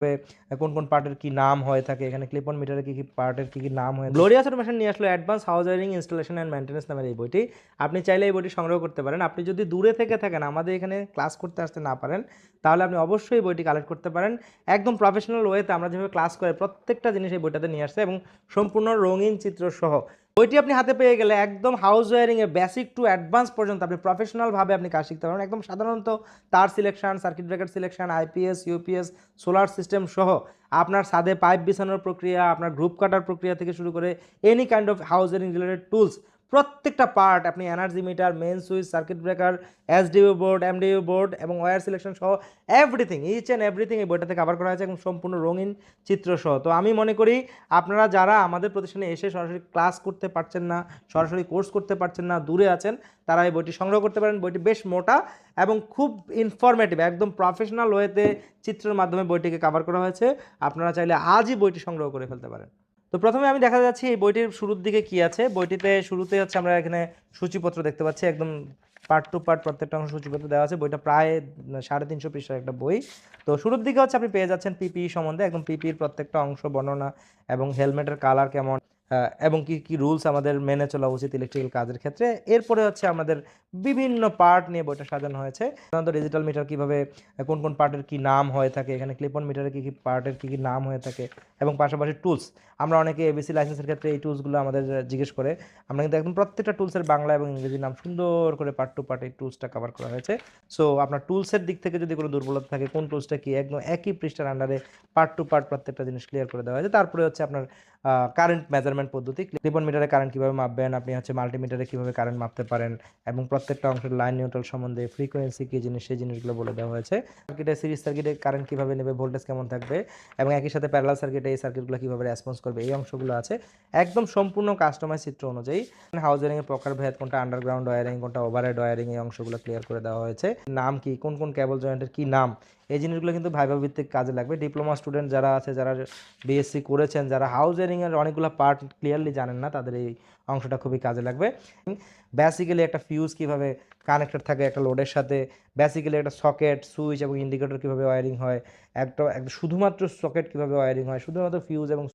কোন কোন পার্টের কি নাম হয়ে থাকে, এখানে ক্লিপ অন মিটারে কি কি পার্টের কি কি নাম হয়ে গ্লোরিয়াস অটোমেশন নিয়ে আসলো advance house wiring installation and maintenance নামের এই বইটি। আপনি চাইলে এই বইটি সংগ্রহ করতে পারেন। আপনি যদি দূরে থেকে থাকেন, আমাদের এখানে ক্লাস করতে আসতে না পারেন, তাহলে আপনি অবশ্যই বইটি কালেক্ট করতে পারেন। একদম প্রফেশনাল ওয়েতে আমরা যেভাবে ক্লাস করে প্রত্যেকটা জিনিস এই বইটাতে নিয়ে আসছে, এবং সম্পূর্ণ রঙিন চিত্র সহ বইটি আপনি হাতে পেয়ে গেলে একদম হাউস ওয়্যারিং এর বেসিক টু অ্যাডভান্স পর্যন্ত আপনি প্রফেশনাল ভাবে আপনি কাজ শিখতে পারবেন। একদম সাধারণত তার selection, circuit breaker selection, IPS, UPS, solar system সহ আপনার ছাদে পাইপ বিছানোর প্রক্রিয়া, আপনার গ্রুপ কাটার প্রক্রিয়া থেকে শুরু করে any kind of house wiring related tools, প্রত্যেকটা পার্ট আপনি energy meter, main switch, circuit breaker, SDU board, MDU board এবং ওয়্যার সিলেকশন সহ এভরিথিং, ইচ অ্যান্ড এভরিথিং এই বইটাতে কভার করা হয়েছে, এবং সম্পূর্ণ রঙিন চিত্র সহ। তো আমি মনে করি আপনারা যারা আমাদের প্রতিষ্ঠানে এসে সরাসরি ক্লাস করতে পারছেন না, সরাসরি কোর্স করতে পারছেন না, দূরে আছেন, তারা এই বইটি সংগ্রহ করতে পারেন। বইটি বেশ মোটা এবং খুব ইনফরমেটিভ, একদম প্রফেশনাল ওয়েতে চিত্রের মাধ্যমে বইটিকে কভার করা হয়েছে। আপনারা চাইলে আজই বইটি সংগ্রহ করে ফেলতে পারেন। তো প্রথমে আমি দেখা যাচ্ছি এই বইটির শুরুর দিকে কি আছে। বইটিতে শুরুতে হচ্ছে আমরা এখানে সূচিপত্র দেখতে পাচ্ছি, একদম পার্ট টু পার্ট প্রত্যেকটা অংশ সূচিপত্র দেওয়া আছে। বইটা প্রায় 350 পৃষ্ঠার একটা বই। তো শুরুর দিকে হচ্ছে আপনি পেয়ে যাচ্ছেন পিপিই সম্বন্ধে, একদম পিপির প্রত্যেকটা অংশ বর্ণনা, এবং হেলমেটের কালার কেমন, এবং কি কি রুলস আমাদের মেনে চলা উচিত ইলেকট্রিক্যাল কাজের ক্ষেত্রে। এরপরে হচ্ছে আমাদের বিভিন্ন পার্ট নিয়ে বইটা সাজানো হয়েছে। সাধারণত ডিজিটাল মিটার কিভাবে, কোন কোন পার্টের কি নাম হয়ে থাকে, এখানে ক্লিপ অন মিটারে কি কি পার্টের কি কি নাম হয়ে থাকে, এবং পাশাপাশি টুলস। আমরা অনেকে এবিসি লাইসেন্সের ক্ষেত্রে এই টুলসগুলো আমাদের জিজ্ঞেস করে, আমরা কিন্তু একদম প্রত্যেকটা টুলসের বাংলা এবং ইংরেজি নাম সুন্দর করে পার্ট টু পার্ট এই টুলসটা কভার করা হয়েছে। সো আপনার টুলসের দিক থেকে যদি কোনো দুর্বলতা থাকে, কোন টুলসটা কি, একদম একই পৃষ্ঠার আন্ডারে পার্ট টু পার্ট প্রত্যেকটা জিনিস ক্লিয়ার করে দেওয়া হয়েছে। তারপরে হচ্ছে আপনার কারেন্ট মেজারমেন্ট পদ্ধতি, ক্লিপ অন মিটারে কারেন্ট কীভাবে মাপবেন, আপনি হচ্ছে মাল্টিমিটারে কীভাবে কারেন্ট মাপতে পারেন, এবং প্রত্যেকটা অংশের লাইন নিউট্রাল সম্বন্ধে, ফ্রিকোয়েন্সি কী জিনিস, সেই জিনিসগুলো বলে দেওয়া হয়েছে। সার্কিটে, সিরিজ সার্কিটে কারেন্ট কীভাবে নেবে, ভোল্টেজ কেমন থাকবে, এবং একই সাথে প্যারালাল সার্কিটে এই সার্কিটগুলো কীভাবে রেসপন্স করবে, এই অংশগুলো আছে একদম সম্পূর্ণ কাস্টমাইজ চিত্র অনুযায়ী। হাউস ওয়ারিং এর প্রকারভেদ, কোনটা আন্ডারগ্রাউন্ড ওয়ারিং, কোনটা ওভারহেড ওয়ারিং, এই অংশগুলো ক্লিয়ার করে দেওয়া হয়েছে। নাম কি, কোন কোন কেবল জয়েন্টের কি নাম, এই জিনিসগুলো কিন্তু ভাইভা ভিত্তিক কাজে লাগবে। ডিপ্লোমা স্টুডেন্ট যারা আছে, যারা বিএসসি করেছেন, যারা হাউস ওয়ারিং এর অনেকগুলো পার্ট ক্লিয়ারলি জানেন না, তাদের এই অংশটা খুবই কাজে লাগবে। বেসিক্যালি একটা ফিউজ কিভাবে কানেক্টেড থাকে একটা লোডের সাথে, বেসিক্যালি একটা সকেট, সুইচ এবং ইন্ডিকেটর কিভাবে ওয়ারিং হয়, একটা শুধুমাত্র সকেট কিভাবে ওয়ারিং হয়, শুধুমাত্র ফিউজ এবং